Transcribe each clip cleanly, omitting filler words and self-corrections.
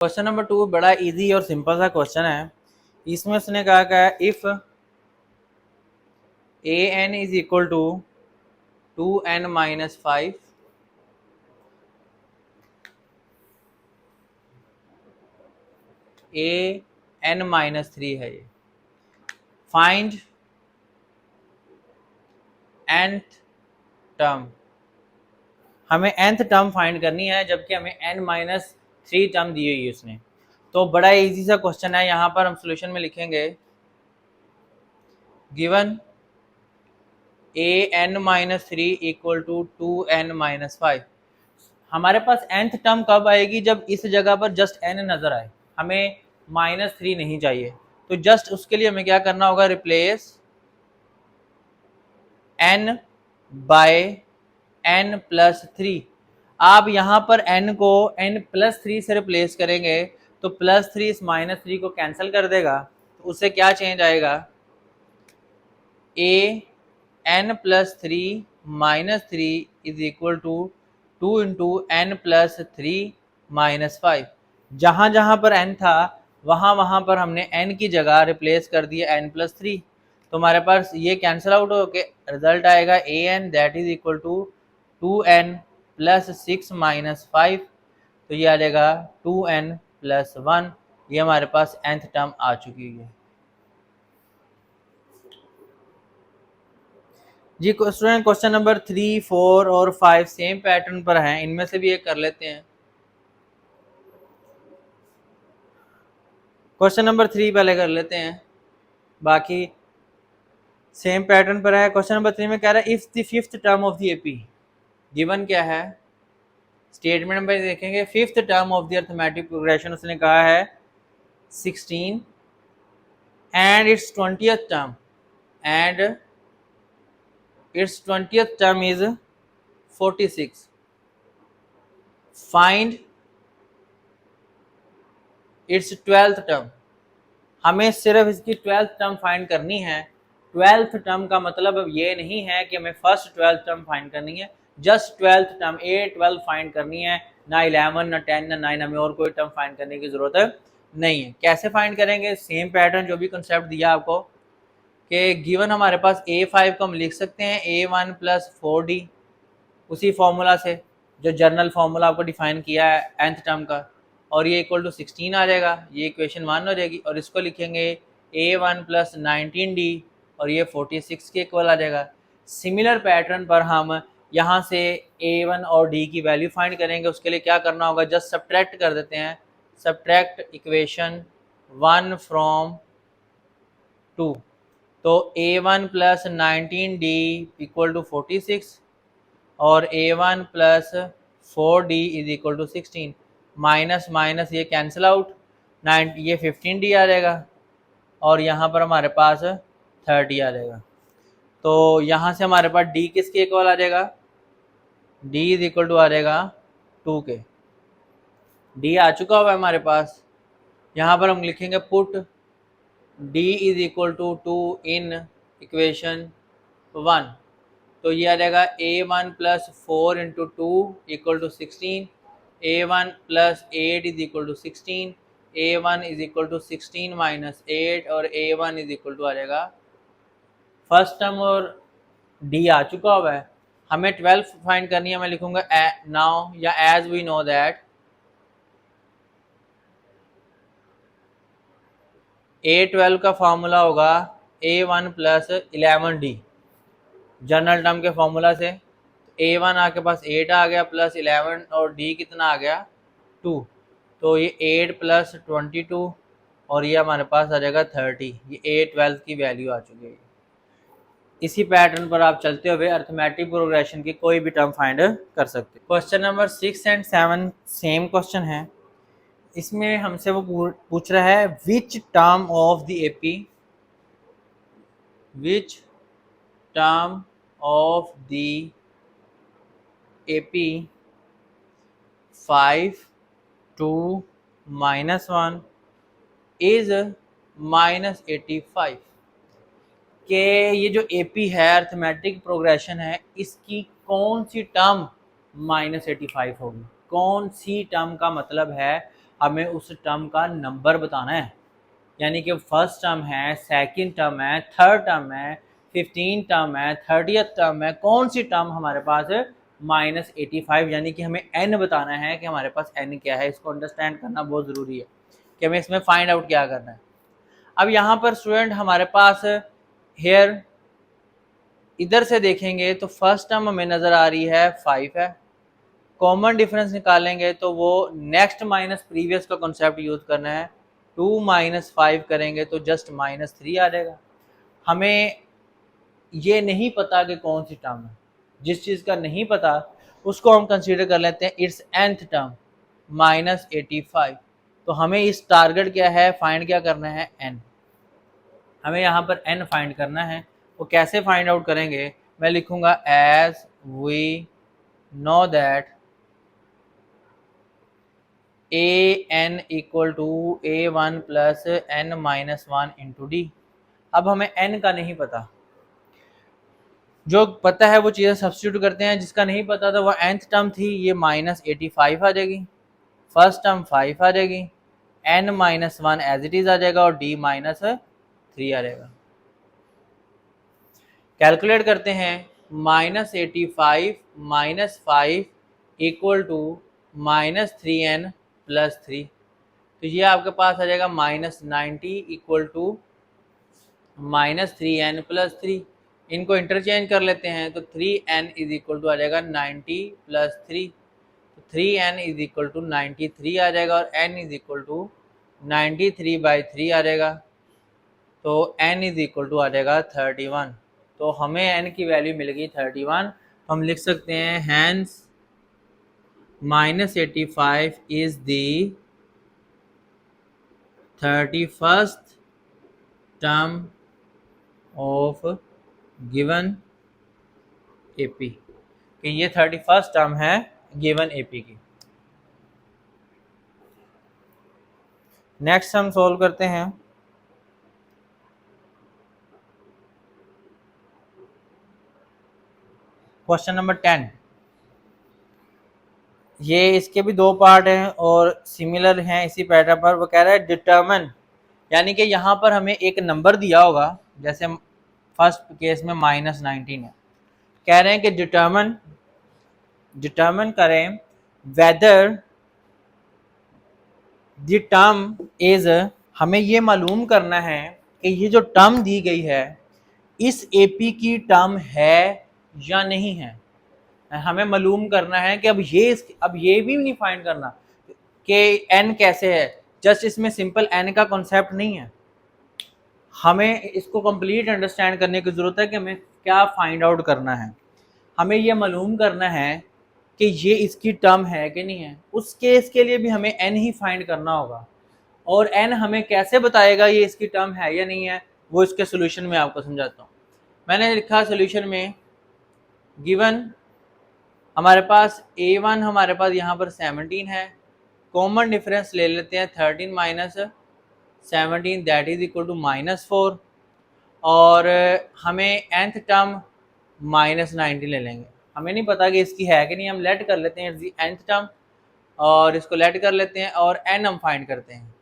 Question number 2 बड़ा easy और simple सा क्वेश्चन है। इसमें उसने कहा क्या है, if a n is equal to 2n-5 a n-3 है ये, फाइंड nth टर्म। हमें nth टर्म फाइंड करनी है जबकि हमें n-3 टर्म दी हुई है उसने। तो बड़ा इजी सा क्वेश्चन है। यहाँ पर हम सोल्यूशन में लिखेंगे given an-3 equal to 2n-5। हमारे पास nth टर्म कब आएगी? जब इस जगह पर जस्ट n नजर आए, हमें -3 नहीं चाहिए। तो जस्ट उसके लिए हमें क्या करना होगा, रिप्लेस n बाय n+3। आप यहाँ पर n को n+3 से रिप्लेस करेंगे तो +3 इस -3 को कैंसिल कर देगा। तो उससे क्या चेंज आएगा, a n+3 -3 is equal to 2 into n+3 -5। जहां जहां पर n था वहां पर हमने n की जगह रिप्लेस कर दिया n+3। तो हमारे पास ये कैंसिल आउट होके रिजल्ट आएगा an that is equal to 2n+6 -5। तो ये आ जाएगा 2n+1। ये हमारे पास nth टर्म आ चुकी है जी। स्टूडेंट क्वेश्चन नंबर 3, 4 और 5 सेम पैटर्न पर हैं, इनमें से भी एक कर लेते हैं। क्वेश्चन नंबर 3 पहले कर लेते हैं, बाकी सेम पैटर्न पर है। क्वेश्चन नंबर 3 में कह रहा है if the fifth term of the AP given क्या है, स्टेटमेंट में देखेंगे fifth term of the arithmetic progression उसने कहा है 16 and it's 20th term is 46। Find its 12th term. हमें सिर्फ इसकी 12th टर्म फाइंड करनी है। 12th टर्म का मतलब अब ये नहीं है कि हमें फर्स्ट 12th टर्म फाइंड करनी है, just 12th term A12 find करनी है, ना 11 ना 10 ना 9, हमें और कोई टर्म फाइंड करने की जरूरत नहीं है। कैसे फाइंड करेंगे, सेम पैटर्न जो भी कंसेप्ट दिया आपको कि गिवन हमारे पास A5 को हम लिख सकते हैं A1 + 4D, उसी फॉर्मूला से जो जर्नल फॉर्मूला आपको डिफाइन किया है nth टर्म का, और ये इक्वल टू 16 आ जाएगा, ये इक्वेशन 1 हो जाएगी। और इसको लिखेंगे A1 + 19D और ये 46 के इक्वल आ जाएगा। सिमिलर पैटर्न पर हम यहाँ से A1 और D की वैल्यू फाइंड करेंगे। उसके लिए क्या करना होगा, जस्ट सब्ट्रैक्ट कर देते हैं, सब्ट्रैक्ट इक्वेशन 1 फ्रॉम 2। तो A1 + 19D इक्वल टू 46 और A1 + 4D is equal to 16। Minus minus ये कैंसिल आउट, 9 ये 15D आ जाएगा और यहाँ पर हमारे पास 30 आ जाएगा। तो यहाँ से हमारे पास D किसके इक्वल आ जाएगा, D इज इक्वल टू आ जाएगा 2 के। D आ चुका हुआ है हमारे पास। यहाँ पर हम लिखेंगे put D is equal to 2 in equation 1। तो ये आ जाएगा A1 + 4 into 2 equal to 16, A1 + 8 is equal to 16, A1 is equal to 16 - 8 और A1 इज इक्वल टू आ जाएगा फर्स्ट टर्म और D आ चुका हुआ है। हमें 12 फाइंड करनी है। मैं लिखूंगा नाउ या as we know that A12 का फॉर्मूला होगा A1 + 11D जनरल टर्म के फॉर्मूला से। A1 आपके पास 8 आ गया प्लस 11 और D कितना आ गया 2। तो ये 8 + 22 और ये हमारे पास आ जाएगा 30। ये A12 की वैल्यू आ चुकी है। इसी पैटर्न पर आप चलते हुए अरिथमेटिक प्रोग्रेशन की कोई भी टर्म फाइंड कर सकते हैं। Question number 6 and 7 same question है। इसमें हमसे वो पूछ रहा है which term of the AP which term of the AP 5 2 -1 is -85 के ये जो AP है अरिथमेटिक प्रोग्रेशन है, इसकी कौन सी टर्म -85 होगी। कौन सी टर्म का मतलब है हमें उस टर्म का नंबर बताना है, यानी कि फर्स्ट टर्म है, सेकंड टर्म है, थर्ड टर्म है, 15 टर्म है, 30th टर्म है, कौन सी टर्म हमारे पास है -85, यानी कि हमें n बताना है कि हमारे पास n क्या है। इसको अंडरस्टैंड करना बहुत ज़रूरी है कि हमें इसमें फाइंड आउट क्या करना है। अब यहाँ पर स्टूडेंट हमारे पास हेयर इधर से देखेंगे तो फर्स्ट टर्म हमें नज़र आ रही है 5 है, कॉमन डिफरेंस निकालेंगे तो वो नेक्स्ट माइनस प्रीवियस का कॉन्सेप्ट यूज़ करना है, 2 - 5 करेंगे तो जस्ट -3 आ जाएगा। हमें ये नहीं पता कि कौन सी टर्म है, जिस चीज़ का नहीं पता उसको हम कंसीडर कर लेते हैं इट्स nth टर्म -85। तो हमें इस टारगेट क्या है, फाइंड क्या करना है, n। हमें यहाँ पर n फाइंड करना है। वो कैसे फाइंड आउट करेंगे, मैं लिखूँगा as we know that an equal to a1 plus n-1 into D. अब हमें n का नहीं पता, जो पता है वो चीज़ें सब्स्टिट्यूट करते हैं। जिसका नहीं पता था वो nth टर्म थी, ये -85 आ जाएगी, फर्स्ट टर्म 5 आ जाएगी, n-1 एज इट इज़ आ जाएगा और d -3 आ जाएगा। कैलकुलेट करते हैं, -85 - 5 इक्वल टू -3n + 3, तो ये आपके पास आ जाएगा -90 इक्वल टू -3n + 3। इनको इंटरचेंज कर लेते हैं तो 3n इज इक्वल टू आ जाएगा 90 + 3, तो 3n इज इक्वल टू 93 आ जाएगा और n इज इक्वल टू 93/3 आ जाएगा, तो n इज इक्वल टू आ जाएगा 31। तो हमें n की वैल्यू मिल गई 31। तो हम लिख सकते हैं hence -85 is the 31st term of given AP, कि ये 31st टर्म है गिवन एपी की। नेक्स्ट हम सोल्व करते हैं। Question number 10। ये इसके भी दो पार्ट हैं और सिमिलर हैं इसी पैटर्न पर। वो कह रहा है डिटरमिन, यानी कि यहाँ पर हमें एक नंबर दिया होगा, जैसे फर्स्ट केस में -19 है। कह रहे हैं कि डिटरमिन करें वेदर द टर्म इज, हमें ये मालूम करना है कि ये जो टर्म दी गई है इस एपी की टर्म है या नहीं है। हमें मालूम करना है कि अब ये भी नहीं फाइंड करना कि n कैसे है, जस्ट इसमें सिंपल n का कॉन्सेप्ट नहीं है। हमें इसको कंप्लीट अंडरस्टैंड करने की ज़रूरत है कि हमें क्या फाइंड आउट करना है। हमें यह मालूम करना है कि ये इसकी टर्म है कि नहीं है। उस केस के लिए भी हमें n ही फाइंड करना होगा, और n हमें कैसे बताएगा ये इसकी टर्म है या नहीं है, वो इसके सोल्यूशन में आपको समझाता हूँ। मैंने लिखा सोल्यूशन में, गिवन हमारे पास a1 हमारे पास यहाँ पर 17 है, कॉमन डिफरेंस ले लेते हैं 13 - 17 दैट इज इक्वल टू -4, और हमें nth टर्म -19 ले लेंगे। हमें नहीं पता कि इसकी है कि नहीं, हम लेट कर लेते हैं nth टर्म और इसको लेट कर लेते हैं और n हम फाइंड करते हैं।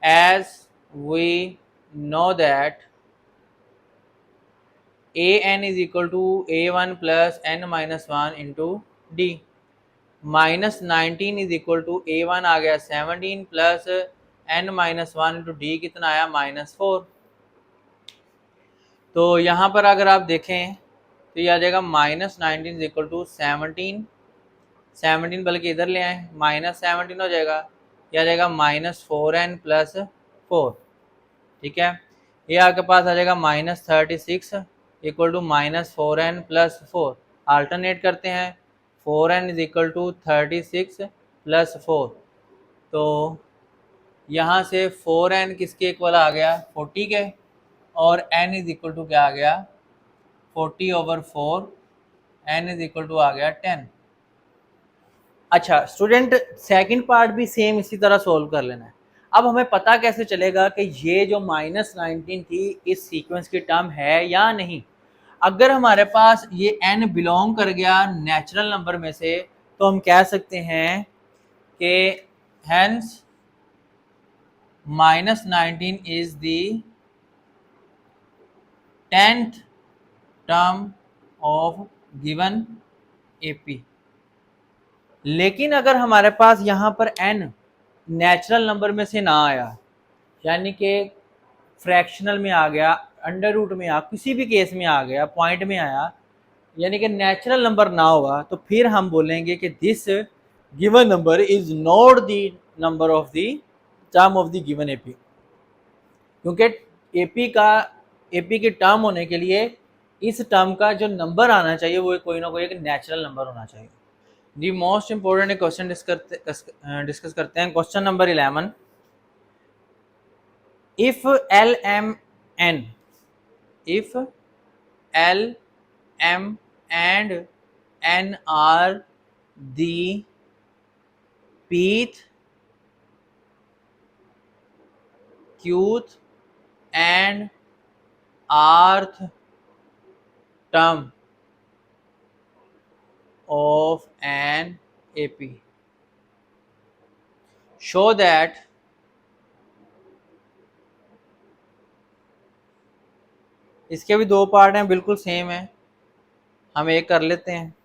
As we know that an is equal to a1 plus n-1 into D, -19 is equal to a1 आ गया 17 प्लस n-1 इंटू डी कितना आया -4। तो यहाँ पर अगर आप देखें तो ये आ जाएगा -19 इज इक्वल टू 17 बल्कि इधर ले आए -17 हो जाएगा, ये आ जाएगा -4n + 4। ठीक है, ये आपके पास आ जाएगा -36 इक्वल टू -4n + 4। अल्टरनेट करते हैं, 4n इज इक्वल टू 36 + 4। तो यहाँ से 4n किसके इक्वल आ गया, 40 के, और n इज इक्वल टू क्या आ गया, 40/4, n इज इक्वल टू आ गया 10। अच्छा स्टूडेंट, सेकंड पार्ट भी सेम इसी तरह सोल्व कर लेना है। अब हमें पता कैसे चलेगा कि ये जो -19 थी इस सीक्वेंस की टर्म है या नहीं। अगर हमारे पास ये n बिलोंग कर गया नेचुरल नंबर में से, तो हम कह सकते हैं कि hence -19 is the 10th term of given AP. लेकिन अगर हमारे पास यहाँ पर n नेचुरल नंबर में से ना आया, यानी कि फ्रैक्शनल में आ गया, अंडर रूट में आ, किसी भी केस में आ गया, पॉइंट में आया, यानी कि नेचुरल नंबर ना हुआ, तो फिर हम बोलेंगे कि this given number is not the number of the term of the given AP. क्योंकि एपी की टर्म होने के लिए इस टर्म का जो नंबर आना चाहिए वो कोई ना कोई एक नेचुरल नंबर होना चाहिए। The most important question discuss करते हैं। Question number 11, if L, M and N are the pth, qth and rth term of an AP, show that इसके भी दो पार्ट हैं, बिल्कुल सेम है, हम एक कर लेते हैं।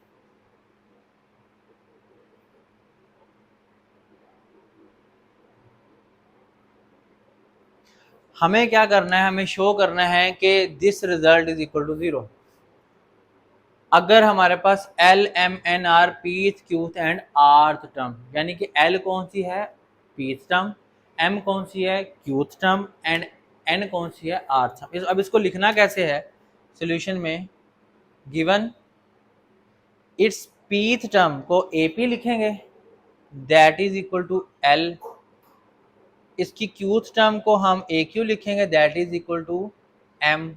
हमें क्या करना है, हमें शो करना है कि this result is equal to 0 अगर हमारे पास L, M, N are pth, qth and rth term, यानी कि L कौन सी है, पीथ टर्म, M कौन सी है, क्यूथ टर्म एंड N कौन सी है, आर्थ टर्म। अब इसको लिखना कैसे है सॉल्यूशन में, गिवन इट्स पीथ टर्म को AP लिखेंगे, that is equal to L। इसकी क्यूथ टर्म को हम AQ लिखेंगे, that is equal to M।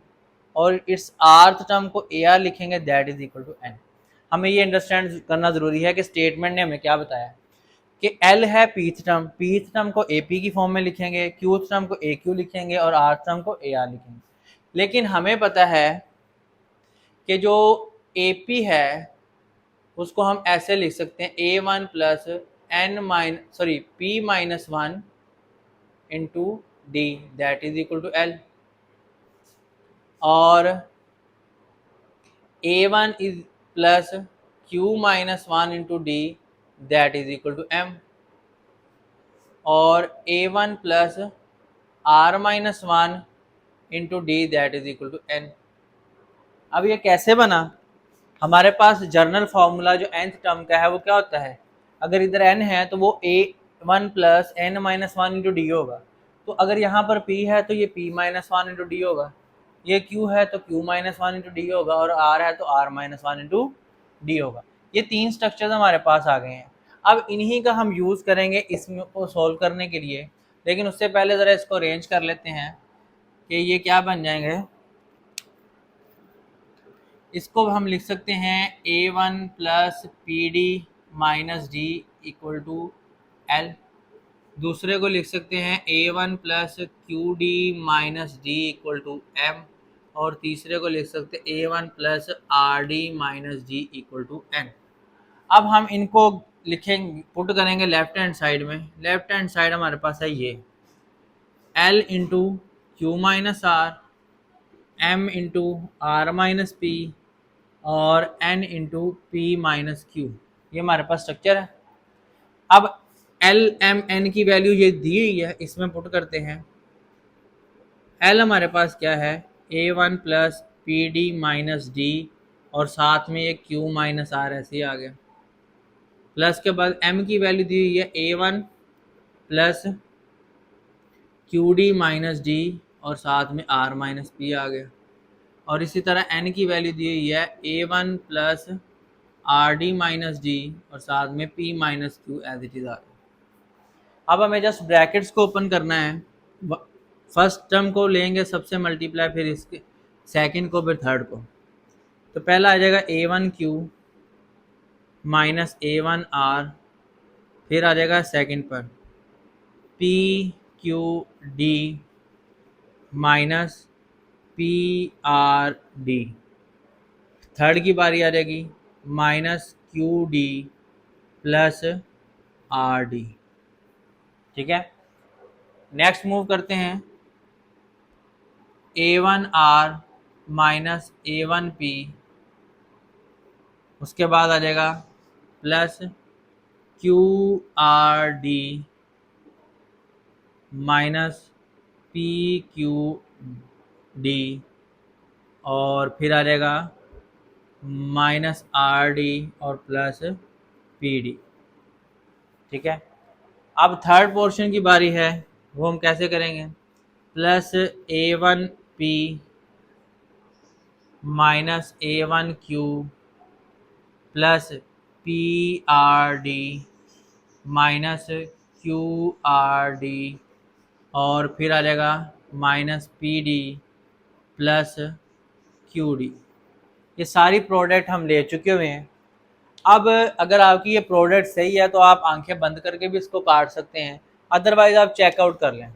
और इट्स आर्थ टर्म को AR लिखेंगे, that is equal to N। हमें ये अंडरस्टैंड करना जरूरी है कि स्टेटमेंट ने हमें क्या बताया कि L है पीथ टर्म को AP की फॉर्म में लिखेंगे, क्यूथ टर्म को AQ लिखेंगे और आर्थ टर्म को AR लिखेंगे। लेकिन हमें पता है कि जो AP है उसको हम ऐसे लिख सकते हैं A1 plus P-1 into D, that is equal to L। और A1 is plus Q-1 into D, that is equal to M। और A1 plus R-1 into D, that is equal to N। अब ये कैसे बना, हमारे पास general formula जो nth term का है वो क्या होता है, अगर इधर n है तो वो A1 plus N-1 into D होगा। तो अगर यहाँ पर P है तो ये P-1 इंटू डी होगा, ये Q है तो Q-1 इंटू डी होगा, और R है तो R-1 इंटू डी होगा। ये तीन स्ट्रक्चर्स हमारे पास आ गए हैं। अब इन्हीं का हम यूज़ करेंगे इसमें को सॉल्व करने के लिए, लेकिन उससे पहले ज़रा इसको अरेंज कर लेते हैं कि ये क्या बन जाएंगे। इसको हम लिख सकते हैं A1 plus PD minus D equal to L। दूसरे को लिख सकते हैं A1 plus QD minus D equal to M। और तीसरे को लिख सकते हैं A1 plus RD minus D equal to N। अब हम इनको लिखेंगे, पुट करेंगे लेफ्ट हैंड साइड में। लेफ्ट हैंड साइड हमारे पास है ये L into Q minus R, M into R minus P और N into P minus Q, ये हमारे पास स्ट्रक्चर है। अब L, M, N की वैल्यू ये दी हुई है, इसमें पुट करते हैं। L हमारे पास क्या है, A1 plus P D minus d और साथ में ये Q माइनस आर ऐसे ही आ गया। प्लस के बाद M की वैल्यू दी हुई है A1 plus Q D minus d और साथ में R माइनस पी आ गया। और इसी तरह N की वैल्यू दी हुई है A1 plus r d minus d और साथ में P minus q as it is आ गया। अब हमें जस्ट ब्रैकेट्स को ओपन करना है। फर्स्ट टर्म को लेंगे सबसे मल्टीप्लाई, फिर इसके सेकंड को, फिर थर्ड को। तो पहला आ जाएगा A1Q माइनस A1R, फिर आ जाएगा सेकंड पर PQD माइनस PRD। थर्ड की बारी आ जाएगी माइनस QD प्लस RD। ठीक है, नेक्स्ट मूव करते हैं, A1R माइनस A1P, उसके बाद आ जाएगा प्लस QRD माइनस PQD, और फिर आ जाएगा माइनस RD और प्लस PD। ठीक है, अब थर्ड पोर्शन की बारी है, वो हम कैसे करेंगे, plus A1P minus A1Q plus PRD minus QRD, और फिर आ जाएगा माइनस PD प्लस QD। ये सारी प्रोडक्ट हम ले चुके हुए हैं। अब अगर आपकी ये प्रोडक्ट सही है तो आप आंखें बंद करके भी इसको काट सकते हैं, अदरवाइज आप चेकआउट कर लें।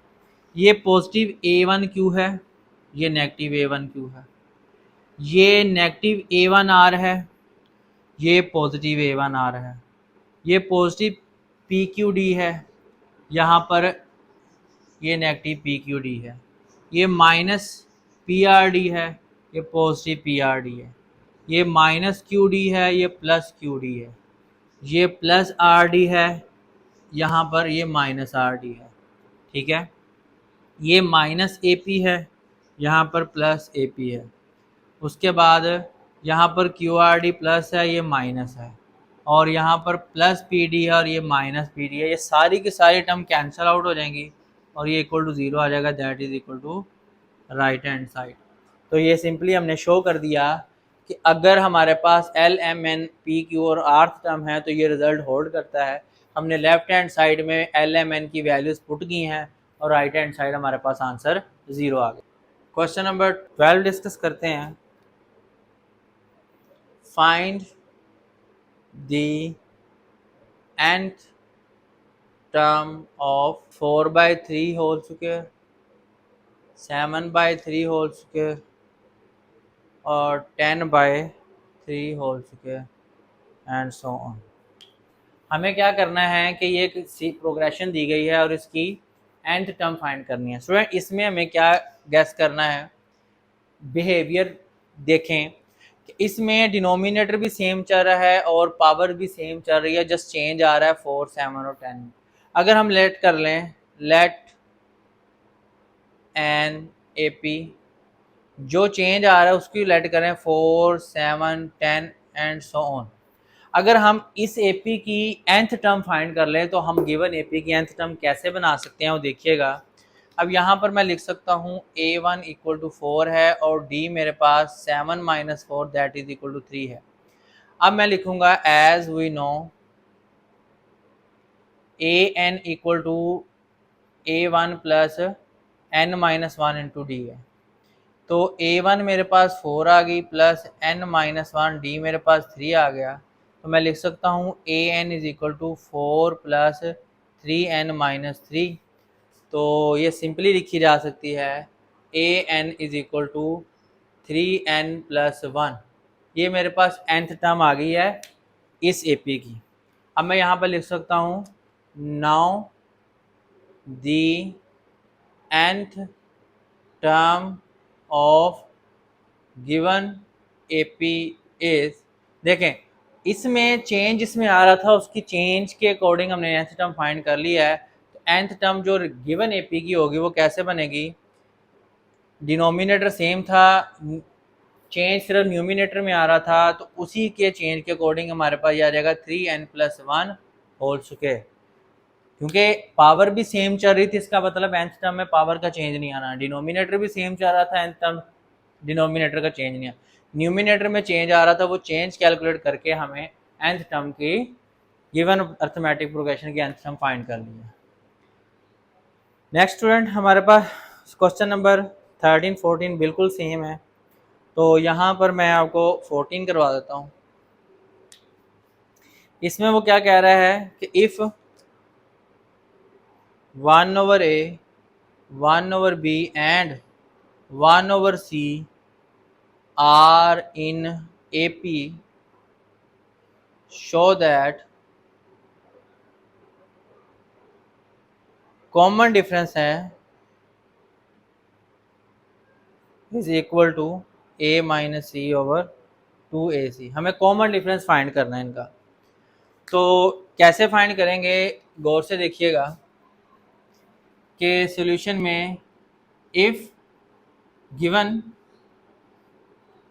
ये पॉजिटिव A1Q है, ये नेगेटिव A1Q है, ये नेगेटिव A1R है, ये पॉजिटिव A1R है, ये पॉजिटिव PQD है, यहाँ पर ये नेगेटिव PQD है, ये माइनस PRD है, ये पॉजिटिव PRD है, ये माइनस QD है, ये प्लस QD है, ये प्लस RD है, यहाँ पर ये माइनस RD है। ठीक है, ये माइनस AP है, यहाँ पर प्लस AP है, उसके बाद यहाँ पर QRD प्लस है, ये माइनस है, और यहाँ पर प्लस PD है और ये माइनस PD है। ये सारी की सारी टर्म कैंसिल आउट हो जाएंगी और ये इक्वल टू ज़ीरो आ जाएगा, that is equal to right hand side. तो ये सिंपली हमने शो कर दिया कि अगर हमारे पास LMNPQ और आर्थ टर्म है तो ये रिजल्ट होल्ड करता है। हमने लेफ्ट हैंड साइड में LMN की वैल्यूज़ पुट की हैं और राइट हैंड साइड हमारे पास आंसर 0 आ गया। क्वेश्चन नंबर 12 डिस्कस करते हैं। Find the nth term of 4/3 whole square, 7/3 whole square और 10/3 whole square and so on. हमें क्या करना है कि ये सी प्रोग्रेशन दी गई है और इसकी nth टर्म फाइंड करनी है। स्टूडेंट इसमें हमें क्या गैस करना है, बिहेवियर देखें कि इसमें डिनोमिनेटर भी सेम चल रहा है और पावर भी सेम चल रही है, जस्ट चेंज आ रहा है 4, 7 और 10। अगर हम लेट कर लें, लेट एन AP, जो चेंज आ रहा है उसकी लेट करें 4, 7, 10 एंड सो ऑन। अगर हम इस AP की nth टर्म फाइंड कर लें तो हम गिवन AP की nth टर्म कैसे बना सकते हैं वो देखिएगा। अब यहाँ पर मैं लिख सकता हूँ A1 इक्वल टू 4 है और D मेरे पास 7 minus 4 that is equal to 3 है। अब मैं लिखूँगा as we know AN equal to A1 plus N minus 1 into D है। तो A1 मेरे पास 4 आ गई प्लस N माइनस 1, D मेरे पास 3 आ गया। तो मैं लिख सकता हूँ AN is equal to 4 plus 3N minus 3। तो ये सिंपली लिखी जा सकती है AN is equal to 3N plus 1। ये मेरे पास nth टर्म आ गई है इस AP की। अब मैं यहाँ पर लिख सकता हूँ now the nth term of given AP is, देखें इसमें चेंज इसमें आ रहा था, उसकी चेंज के अकॉर्डिंग हमने nth टर्म फाइंड कर लिया है। तो nth टर्म जो गिवन AP की होगी वो कैसे बनेगी, डिनोमिनेटर सेम था, चेंज सिर्फ न्यूमिनेटर में आ रहा था, तो उसी के चेंज के अकॉर्डिंग हमारे पास ये आ जाएगा 3N प्लस 1 होल स्क्वायर। क्योंकि पावर भी सेम चल रही थी, इसका मतलब nth टर्म में पावर का चेंज नहीं आना, डिनोमिनेटर भी सेम चल रहा था, nth टर्म डिनोमिनेटर का चेंज नहीं आया, न्यूमिनेटर में चेंज आ रहा था, वो चेंज कैलकुलेट करके हमें nth टर्म की गिवन अर्थमेटिक प्रोग्रेशन की nth टर्म फाइंड कर ली है। नेक्स्ट स्टूडेंट हमारे पास क्वेश्चन नंबर 13, 14 बिल्कुल सेम है। तो यहाँ पर मैं आपको 14 करवा देता हूँ। इसमें वो क्या कह रहा है कि if 1/A, 1/B and 1/C are in AP, show that common difference है is equal to a minus c over 2ac। हमें कॉमन डिफरेंस फाइंड करना है इनका। तो कैसे फाइंड करेंगे, गौर से देखिएगा कि सॉल्यूशन में if given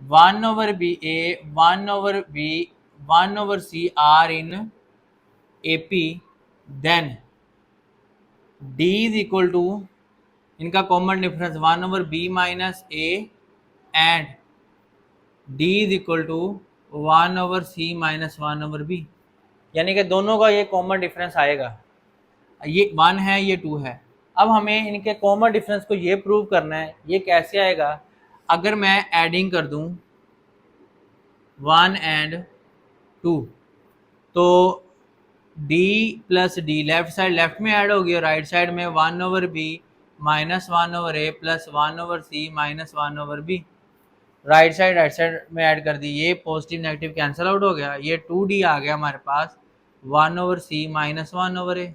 1 over b a 1 over b 1 over c are in ap, then d is equal to इनका common difference 1 over b minus a and d is equal to 1 over c minus 1 over b। यानी कि दोनों का ये common difference आएगा, ये 1 है ये 2 है। अब हमें इनके कॉमन डिफरेंस को ये प्रूव करना है। ये कैसे आएगा, अगर मैं एडिंग कर दूं 1 एंड 2 तो d plus D left side left में ऐड होगी और राइट साइड में 1 over b minus 1 over a plus 1 over c minus 1 over b। Right side में ऐड कर दी, ये पॉजिटिव नेगेटिव कैंसिल आउट हो गया, ये 2d आ गया हमारे पास 1 over c minus 1 over a।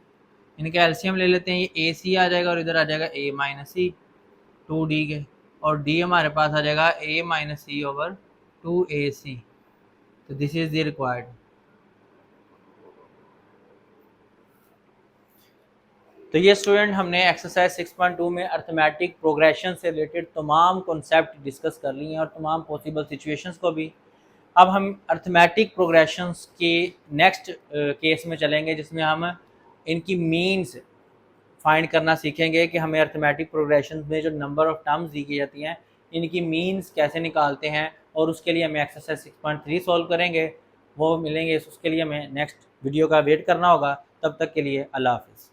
इनका एलसीएम ले लेते हैं, ये ए सी आ जाएगा और इधर आ जाएगा ए माइनस सी 2d के, और d हमारे पास आ जाएगा a minus c over 2ac। तो दिस इज द रिक्वायर्ड। तो ये स्टूडेंट हमने एक्सरसाइज 6.2 में अर्थमेटिक प्रोग्रेशन से रिलेटेड तमाम कॉन्सेप्ट डिस्कस कर लिए हैं और तमाम पॉसिबल सिचुएशंस को भी। अब हम अर्थमेटिक प्रोग्रेशंस के नेक्स्ट केस में चलेंगे, जिसमें हम इनकी मीन्स फाइंड करना सीखेंगे कि हमें अर्थमेटिक प्रोग्रेशन में जो नंबर ऑफ टर्म्स दी की जाती हैं इनकी मीन्स कैसे निकालते हैं, और उसके लिए हमें एक्सरसाइज 6.3 सॉल्व करेंगे। वो मिलेंगे, उसके लिए हमें नेक्स्ट वीडियो का वेट करना होगा। तब तक के लिए अल्लाह हाफिज़।